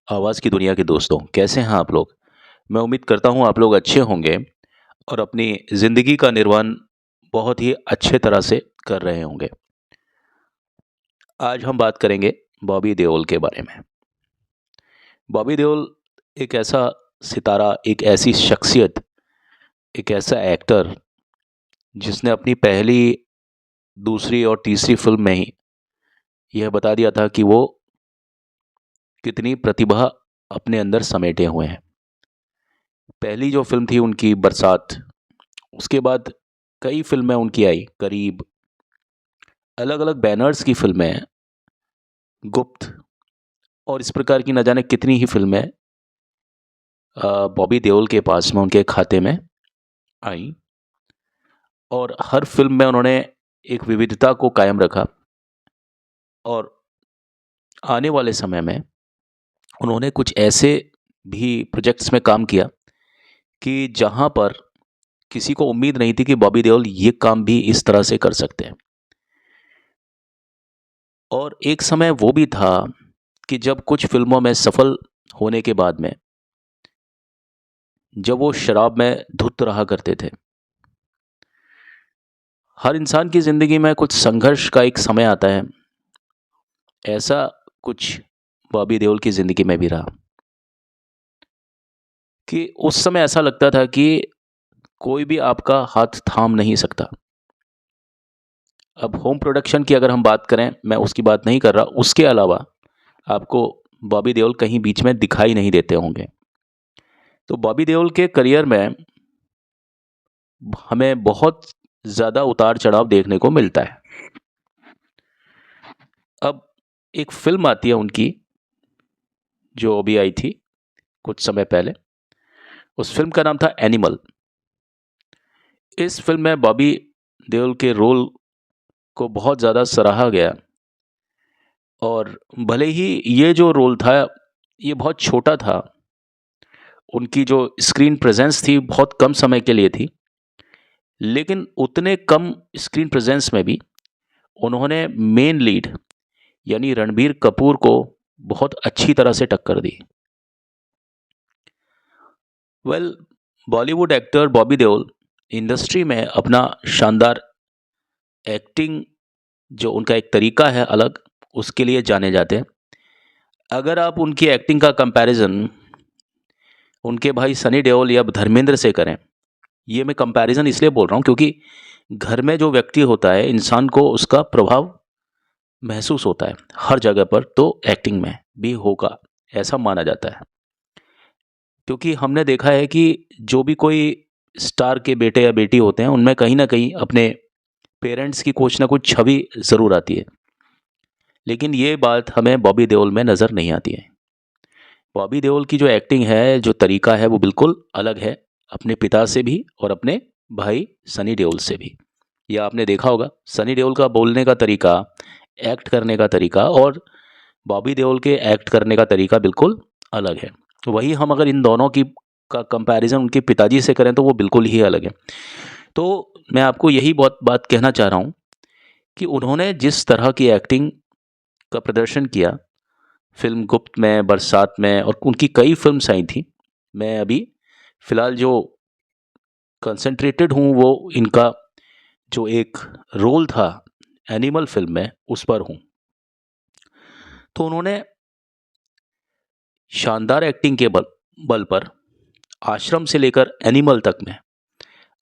आवाज़ की दुनिया के दोस्तों, कैसे हैं आप लोग? मैं उम्मीद करता हूँ आप लोग अच्छे होंगे और अपनी ज़िंदगी का निर्वहन बहुत ही अच्छे तरह से कर रहे होंगे। आज हम बात करेंगे बॉबी देओल के बारे में। बॉबी देओल एक ऐसा सितारा, एक ऐसी शख्सियत, एक ऐसा एक्टर जिसने अपनी पहली, दूसरी और तीसरी फ़िल्म में ही यह बता दिया था कि वो कितनी प्रतिभा अपने अंदर समेटे हुए हैं। पहली जो फ़िल्म थी उनकी बरसात, उसके बाद कई फ़िल्में उनकी आई, करीब, अलग-अलग बैनर्स की फ़िल्में, गुप्त और इस प्रकार की न जाने कितनी ही फ़िल्में बॉबी देओल के पास में उनके खाते में आईं और हर फ़िल्म में उन्होंने एक विविधता को कायम रखा और आने वाले समय में उन्होंने कुछ ऐसे भी प्रोजेक्ट्स में काम किया कि जहाँ पर किसी को उम्मीद नहीं थी कि बॉबी देओल ये काम भी इस तरह से कर सकते हैं। और एक समय वो भी था कि जब कुछ फ़िल्मों में सफल होने के बाद में जब वो शराब में धुत रहा करते थे। हर इंसान की ज़िंदगी में कुछ संघर्ष का एक समय आता है। ऐसा कुछ बॉबी देओल की ज़िंदगी में भी रहा कि उस समय ऐसा लगता था कि कोई भी आपका हाथ थाम नहीं सकता। अब होम प्रोडक्शन की अगर हम बात करें, मैं उसकी बात नहीं कर रहा, उसके अलावा आपको बॉबी देओल कहीं बीच में दिखाई नहीं देते होंगे। तो बॉबी देओल के करियर में हमें बहुत ज़्यादा उतार-चढ़ाव देखने को मिलता है। अब एक फ़िल्म आती है उनकी, जो अभी आई थी कुछ समय पहले। उस फ़िल्म का नाम था एनिमल। इस फ़िल्म में बॉबी देओल के रोल को बहुत ज़्यादा सराहा गया और भले ही ये जो रोल था, ये बहुत छोटा था। उनकी जो स्क्रीन प्रेज़ेंस थी, बहुत कम समय के लिए थी। लेकिन उतने कम स्क्रीन प्रेज़ेंस में भी उन्होंने मेन लीड यानी रणबीर कपूर को बहुत अच्छी तरह से टक्कर दी। Well, Bollywood actor Bobby Deol industry में अपना शानदार एक्टिंग, जो उनका एक तरीका है अलग, उसके लिए जाने जाते हैं। अगर आप उनकी एक्टिंग का कंपैरिज़न उनके भाई सनी देओल या धर्मेंद्र से करें, ये मैं कंपैरिज़न इसलिए बोल रहा हूँ क्योंकि घर में जो व्यक्ति होता है, इंसान को उसका प्रभाव महसूस होता है हर जगह पर, तो एक्टिंग में भी होगा, ऐसा माना जाता है। क्योंकि हमने देखा है कि जो भी कोई स्टार के बेटे या बेटी होते हैं, उनमें कहीं न कहीं अपने पेरेंट्स की कुछ ना कुछ छवि ज़रूर आती है। लेकिन ये बात हमें बॉबी देओल में नज़र नहीं आती है। बॉबी देओल की जो एक्टिंग है, जो तरीका है, वो बिल्कुल अलग है, अपने पिता से भी और अपने भाई सनी देओल से भी। या आपने देखा होगा, सनी देओल का बोलने का तरीका, एक्ट करने का तरीका और बॉबी देओल के एक्ट करने का तरीका बिल्कुल अलग है। वही हम अगर इन दोनों की का कंपैरिज़न उनके पिताजी से करें, तो वो बिल्कुल ही अलग है। तो मैं आपको यही बहुत बात कहना चाह रहा हूँ कि उन्होंने जिस तरह की एक्टिंग का प्रदर्शन किया, फ़िल्म गुप्त में, बरसात में और उनकी कई फ़िल्म्स आई थी। मैं अभी फ़िलहाल जो कंसंट्रेटेड हूँ, वो इनका जो एक रोल था एनिमल फ़िल्म में, उस पर हूँ। तो उन्होंने शानदार एक्टिंग के बल बल पर आश्रम से लेकर एनिमल तक में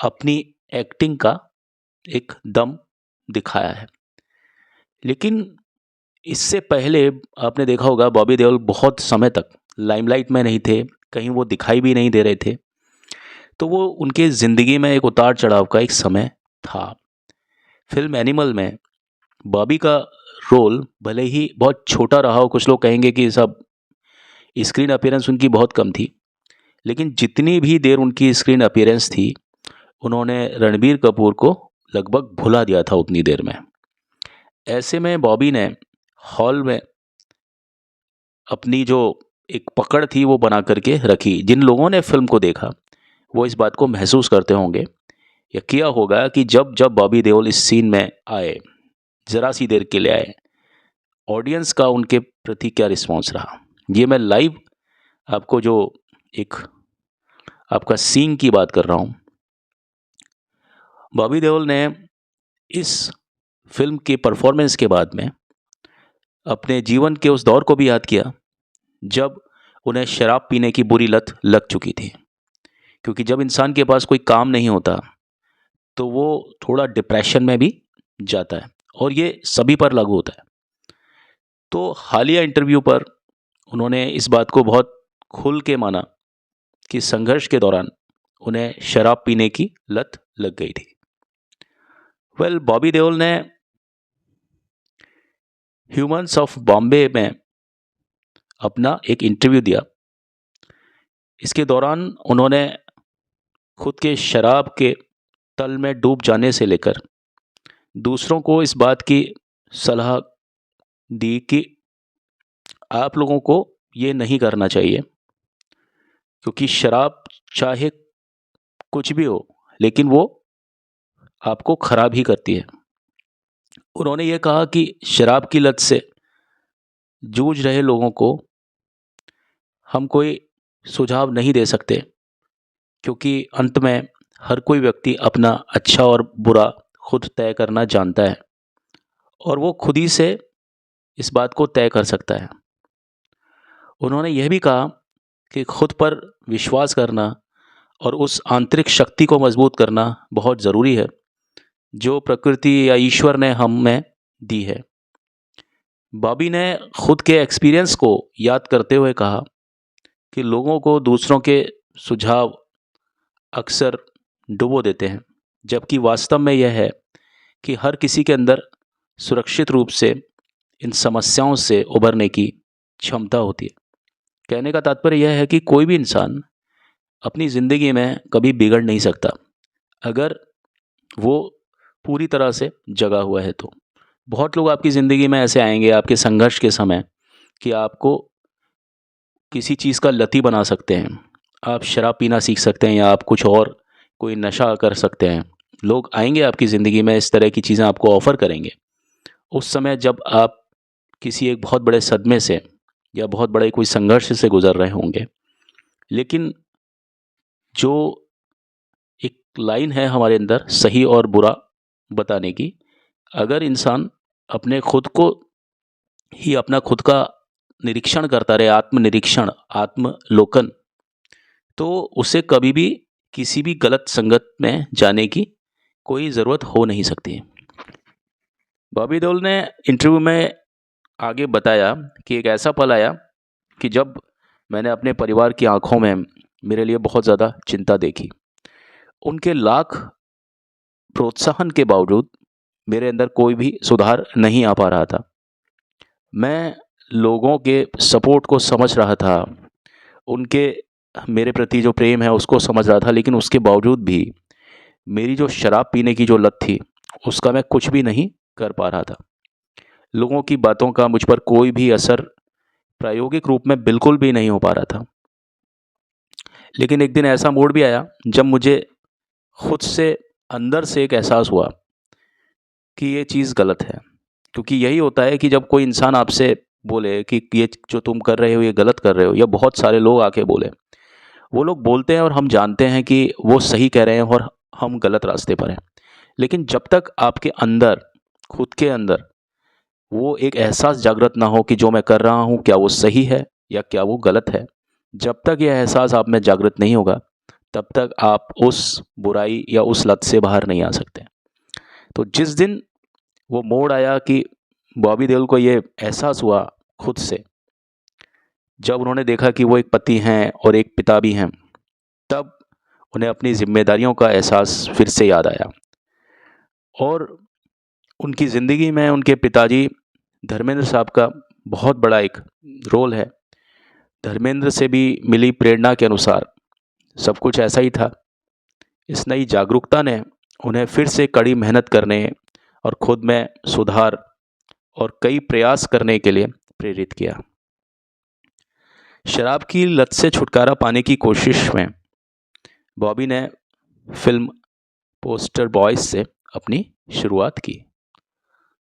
अपनी एक्टिंग का एक दम दिखाया है। लेकिन इससे पहले आपने देखा होगा, बॉबी देओल बहुत समय तक लाइमलाइट में नहीं थे, कहीं वो दिखाई भी नहीं दे रहे थे। तो वो उनके ज़िंदगी में एक उतार-चढ़ाव का एक समय था। फ़िल्म एनिमल में बॉबी का रोल भले ही बहुत छोटा रहा हो, कुछ लोग कहेंगे कि सब स्क्रीन अपीयरेंस उनकी बहुत कम थी। लेकिन जितनी भी देर उनकी स्क्रीन अपीयरेंस थी, उन्होंने रणबीर कपूर को लगभग भुला दिया था उतनी देर में। ऐसे में बॉबी ने हॉल में अपनी जो एक पकड़ थी, वो बना कर के रखी। जिन लोगों ने फ़िल्म को देखा, वो इस बात को महसूस करते होंगे या किया होगा कि जब बॉबी देओल इस सीन में आए, ज़रा-सी देर के लिए आए, ऑडियंस का उनके प्रति क्या रिस्पॉन्स रहा। ये मैं लाइव आपको जो एक आपका सीन की बात कर रहा हूँ। बॉबी देओल ने इस फ़िल्म के परफ़ॉर्मेंस के बाद में अपने जीवन के उस दौर को भी याद किया, जब उन्हें शराब पीने की बुरी लत लग चुकी थी। क्योंकि जब इंसान के पास कोई काम नहीं होता, तो वो थोड़ा डिप्रेशन में भी जाता है और ये सभी पर लागू होता है। तो हालिया इंटरव्यू पर उन्होंने इस बात को बहुत खुल के माना कि संघर्ष के दौरान उन्हें शराब पीने की लत लग गई थी। बॉबी देओल ने ह्यूमन्स ऑफ बॉम्बे में अपना एक इंटरव्यू दिया। इसके दौरान उन्होंने खुद के शराब के तल में डूब जाने से लेकर दूसरों को इस बात की सलाह दी कि आप लोगों को ये नहीं करना चाहिए, क्योंकि शराब चाहे कुछ भी हो, लेकिन वो आपको खराब ही करती है। उन्होंने ये कहा कि शराब की लत से जूझ रहे लोगों को हम कोई सुझाव नहीं दे सकते, क्योंकि अंत में हर कोई व्यक्ति अपना अच्छा और बुरा खुद तय करना जानता है और वो खुद ही से इस बात को तय कर सकता है। उन्होंने यह भी कहा कि खुद पर विश्वास करना और उस आंतरिक शक्ति को मजबूत करना बहुत ज़रूरी है, जो प्रकृति या ईश्वर ने हमें दी है। बॉबी ने खुद के एक्सपीरियंस को याद करते हुए कहा कि लोगों को दूसरों के सुझाव अक्सर डुबो देते हैं, जबकि वास्तव में यह है कि हर किसी के अंदर सुरक्षित रूप से इन समस्याओं से उभरने की क्षमता होती है। कहने का तात्पर्य यह है कि कोई भी इंसान अपनी ज़िंदगी में कभी बिगड़ नहीं सकता, अगर वो पूरी तरह से जगा हुआ है तो। बहुत लोग आपकी ज़िंदगी में ऐसे आएंगे आपके संघर्ष के समय कि आपको किसी चीज़ का लती बना सकते हैं। आप शराब पीना सीख सकते हैं या आप कुछ और कोई नशा कर सकते हैं। लोग आएंगे आपकी ज़िंदगी में, इस तरह की चीज़ें आपको ऑफ़र करेंगे। उस समय जब आप किसी एक बहुत बड़े सदमे से या बहुत बड़े कोई संघर्ष से गुज़र रहे होंगे। लेकिन जो एक लाइन है हमारे अंदर सही और बुरा बताने की, अगर इंसान अपने खुद को ही अपना खुद का निरीक्षण करता रहे, आत्मनिरीक्षण, आत्मलोकन, तो उसे कभी भी किसी भी गलत संगत में जाने की कोई ज़रूरत हो नहीं सकती। बॉबी देओल ने इंटरव्यू में आगे बताया कि एक ऐसा पल आया कि जब मैंने अपने परिवार की आंखों में मेरे लिए बहुत ज़्यादा चिंता देखी। उनके लाख प्रोत्साहन के बावजूद मेरे अंदर कोई भी सुधार नहीं आ पा रहा था। मैं लोगों के सपोर्ट को समझ रहा था, उनके मेरे प्रति जो प्रेम है उसको समझ रहा था, लेकिन उसके बावजूद भी मेरी जो शराब पीने की जो लत थी, उसका मैं कुछ भी नहीं कर पा रहा था। लोगों की बातों का मुझ पर कोई भी असर प्रायोगिक रूप में बिल्कुल भी नहीं हो पा रहा था। लेकिन एक दिन ऐसा मोड़ भी आया जब मुझे खुद से अंदर से एक एहसास हुआ कि ये चीज़ गलत है। क्योंकि यही होता है कि जब कोई इंसान आपसे बोले कि ये जो तुम कर रहे हो ये गलत कर रहे हो, या बहुत सारे लोग आके बोले, वो लोग बोलते हैं और हम जानते हैं कि वो सही कह रहे हैं और हम गलत रास्ते पर हैं। लेकिन जब तक आपके अंदर, खुद के अंदर वो एक एहसास जागृत ना हो कि जो मैं कर रहा हूँ क्या वो सही है या क्या वो गलत है, जब तक यह एहसास आप में जागृत नहीं होगा, तब तक आप उस बुराई या उस लत से बाहर नहीं आ सकते। तो जिस दिन वो मोड़ आया कि बॉबी देओल को ये एहसास हुआ खुद से, जब उन्होंने देखा कि वो एक पति हैं और एक पिता भी हैं, तब उन्हें अपनी ज़िम्मेदारियों का एहसास फिर से याद आया। और उनकी ज़िंदगी में उनके पिताजी धर्मेंद्र साहब का बहुत बड़ा एक रोल है। धर्मेंद्र से भी मिली प्रेरणा के अनुसार सब कुछ ऐसा ही था। इस नई जागरूकता ने उन्हें फिर से कड़ी मेहनत करने और खुद में सुधार और कई प्रयास करने के लिए प्रेरित किया। शराब की लत से छुटकारा पाने की कोशिश में बॉबी ने फिल्म पोस्टर बॉयज़ से अपनी शुरुआत की।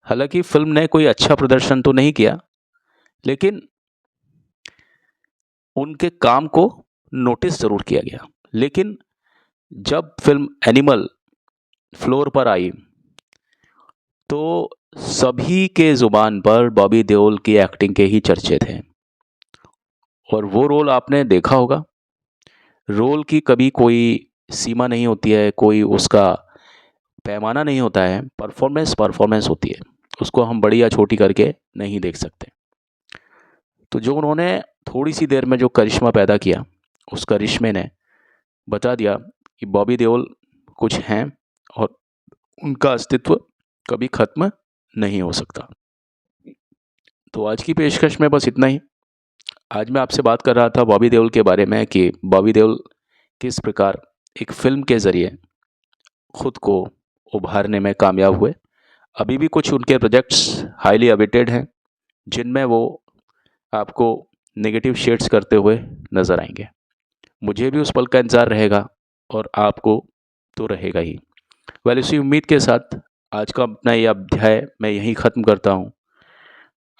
हालांकि फिल्म ने कोई अच्छा प्रदर्शन तो नहीं किया, लेकिन उनके काम को नोटिस ज़रूर किया गया। लेकिन जब फ़िल्म एनिमल फ्लोर पर आई, तो सभी के ज़ुबान पर बॉबी देओल की एक्टिंग के ही चर्चे थे। और वो रोल आपने देखा होगा, रोल की कभी कोई सीमा नहीं होती है, कोई उसका पैमाना नहीं होता है, परफ़ॉर्मेंस होती है। उसको हम बड़ी या छोटी करके नहीं देख सकते। तो जो उन्होंने थोड़ी-सी देर में जो करिश्मा पैदा किया, उस करिश्मे ने बता दिया कि बॉबी देओल कुछ हैं और उनका अस्तित्व कभी ख़त्म नहीं हो सकता। तो आज की पेशकश में बस इतना ही। आज मैं आपसे बात कर रहा था बॉबी देओल के बारे में कि बॉबी देओल किस प्रकार एक फ़िल्म के ज़रिए खुद को उभारने में कामयाब हुए। अभी भी कुछ उनके प्रोजेक्ट्स हाईली अवेटेड हैं, जिनमें वो आपको नेगेटिव शेड्स करते हुए नज़र आएँगे। मुझे भी उस पल का इंतज़ार रहेगा और आपको तो रहेगा ही। वेल, इसी उम्मीद के साथ आज का अपना ये अध्याय मैं यहीं ख़त्म करता हूँ।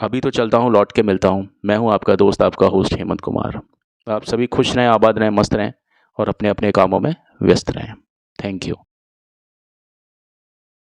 अभी तो चलता हूँ, लौट के मिलता हूँ। मैं हूँ आपका दोस्त, आपका होस्ट हेमंत कुमार। आप सभी खुश रहें, आबाद रहें, मस्त रहें और अपने-अपने कामों में व्यस्त रहें। Thank you.